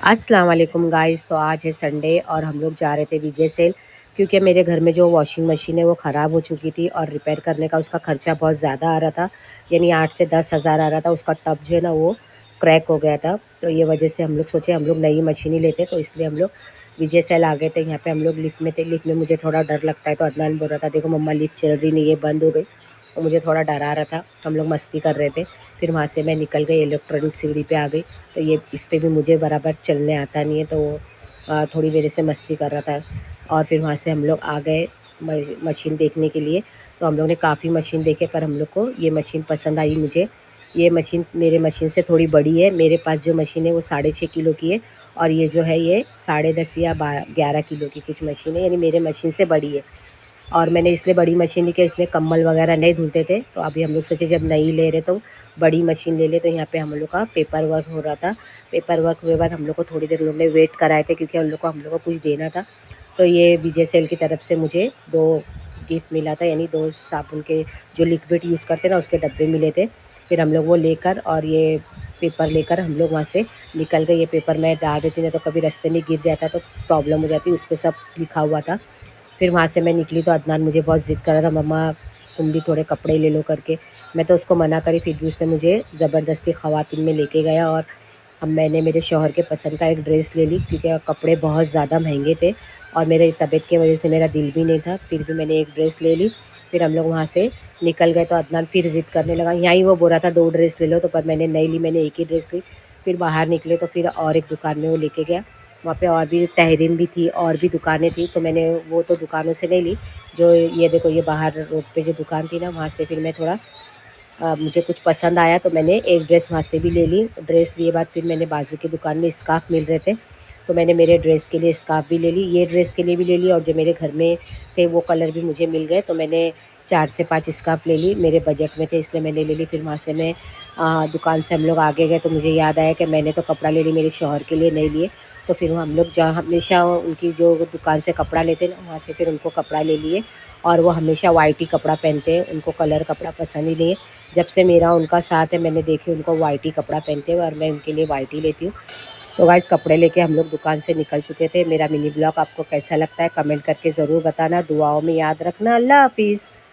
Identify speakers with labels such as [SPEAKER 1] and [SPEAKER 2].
[SPEAKER 1] अस्सलाम वालेकुम गाइस। तो आज है संडे और हम लोग जा रहे थे विजय सेल, क्योंकि मेरे घर में जो वॉशिंग मशीन है वो ख़राब हो चुकी थी और रिपेयर करने का उसका ख़र्चा बहुत ज़्यादा आ रहा था। यानी 8 से 10 हज़ार आ रहा था। उसका टब जो है ना वो क्रैक हो गया था। तो ये वजह से हम लोग सोचे हम लोग नई मशीन ही लेते, तो इसलिए हम लोग विजय सेल आ गए थे। यहाँ पे हम लोग लिफ्ट में थे। लिफ्ट में मुझे थोड़ा डर लगता है, तो अदनान बोल रहा था देखो मम्मा लिफ्ट चल रही नहीं है, बंद हो गई। और मुझे थोड़ा डरा रहा था। हम लोग मस्ती कर रहे थे। फिर वहाँ से मैं निकल गई, इलेक्ट्रॉनिक सीढ़ी पे आ गई। तो ये इस पे भी मुझे बराबर चलने आता नहीं है, तो वो थोड़ी मेरे से मस्ती कर रहा था। और फिर वहाँ से हम लोग आ गए मशीन देखने के लिए। तो हम लोग ने काफ़ी मशीन देखे, पर हम लोग को ये मशीन पसंद आई। मुझे ये मशीन मेरे मशीन से थोड़ी बड़ी है। मेरे पास जो मशीन है वो 6.5 किलो की है, और ये जो है ये 10.5 या 11 किलो की कुछ मशीन है, यानी मेरे मशीन से बड़ी है। और मैंने इसलिए बड़ी मशीन ली कि इसमें कम्बल वगैरह नहीं धुलते थे। तो अभी हम लोग सोचे जब नई ले रहे तो बड़ी मशीन ले ले। तो यहाँ पे हम लोग का पेपर वर्क हो रहा था। पेपर वर्क हुए बाद हम लोग को थोड़ी देर लोग ने वेट कराए थे, क्योंकि हम लोग को कुछ देना था। तो ये विजय सेल की तरफ से मुझे 2 गिफ्ट मिला था, यानी 2 साबुन के जो लिक्विड यूज़ करते हैं ना उसके डब्बे मिले थे। फिर हम लोग वो लेकर और ये पेपर लेकर हम लोग वहाँ से निकल गए। ये पेपर मैं डाल देती ना तो कभी रास्ते में गिर जाता तो प्रॉब्लम हो जाती, उस पर सब लिखा हुआ था। फिर वहाँ से मैं निकली तो अदनान मुझे बहुत ज़िद कर रहा था, मम्मा तुम भी थोड़े कपड़े ले लो करके। मैं तो उसको मना करी, फिर भी उसने मुझे ज़बरदस्ती ख़वातीन में लेके गया। और अब मैंने मेरे शौहर के पसंद का एक ड्रेस ले ली, क्योंकि कपड़े बहुत ज़्यादा महंगे थे और मेरे तबीयत की वजह से मेरा दिल भी नहीं था। फिर भी मैंने एक ड्रेस ले ली। फिर हम लोग वहाँ से निकल गए। तो अदनान फिर ज़िद करने लगा। यहाँ ही वो बोल रहा था 2 ड्रेस ले लो, तो पर मैंने नहीं ली, मैंने एक ही ड्रेस ली। फिर बाहर निकले तो फिर और एक दुकान में वो लेके गया। वहाँ पे और भी तहरीन भी थी और भी दुकानें थी, तो मैंने वो तो दुकानों से नहीं ली। जो ये देखो ये बाहर रोड पे जो दुकान थी ना, वहाँ से फिर मैं थोड़ा मुझे कुछ पसंद आया तो मैंने एक ड्रेस वहाँ से भी ले ली। ड्रेस लिए बाद फिर मैंने बाजू की दुकान में स्कार्फ़ मिल रहे थे, तो मैंने मेरे ड्रेस के लिए स्कार्फ़ भी ले ली, ये ड्रेस के लिए भी ले ली, और जो मेरे घर में थे वो कलर भी मुझे मिल गए। तो मैंने 4 से 5 स्कार्फ़ ले ली, मेरे बजट में थे इसलिए मैंने ले ली। फिर वहाँ से मैं दुकान से हम लोग आगे गए, तो मुझे याद आया कि मैंने तो कपड़ा ले ली, मेरे शौहर के लिए नहीं लिए। तो फिर हम लोग जहाँ हमेशा उनकी जो दुकान से कपड़ा लेते ना, वहाँ से फिर उनको कपड़ा ले लिए। और वो हमेशा वाइट ही कपड़ा पहनते हैं, उनको कलर कपड़ा पसंद ही नहीं है। जब से मेरा उनका साथ है मैंने देखे उनको वाइट ही कपड़ा पहनते हुए, और मैं उनके लिए वाइट ही लेती हूँ। तो गाइस कपड़े लेके हम लोग दुकान से निकल चुके थे। मेरा मिनी ब्लॉग आपको कैसा लगता है कमेंट करके ज़रूर बताना। दुआओं में याद रखना। अल्लाह हाफ़िज़।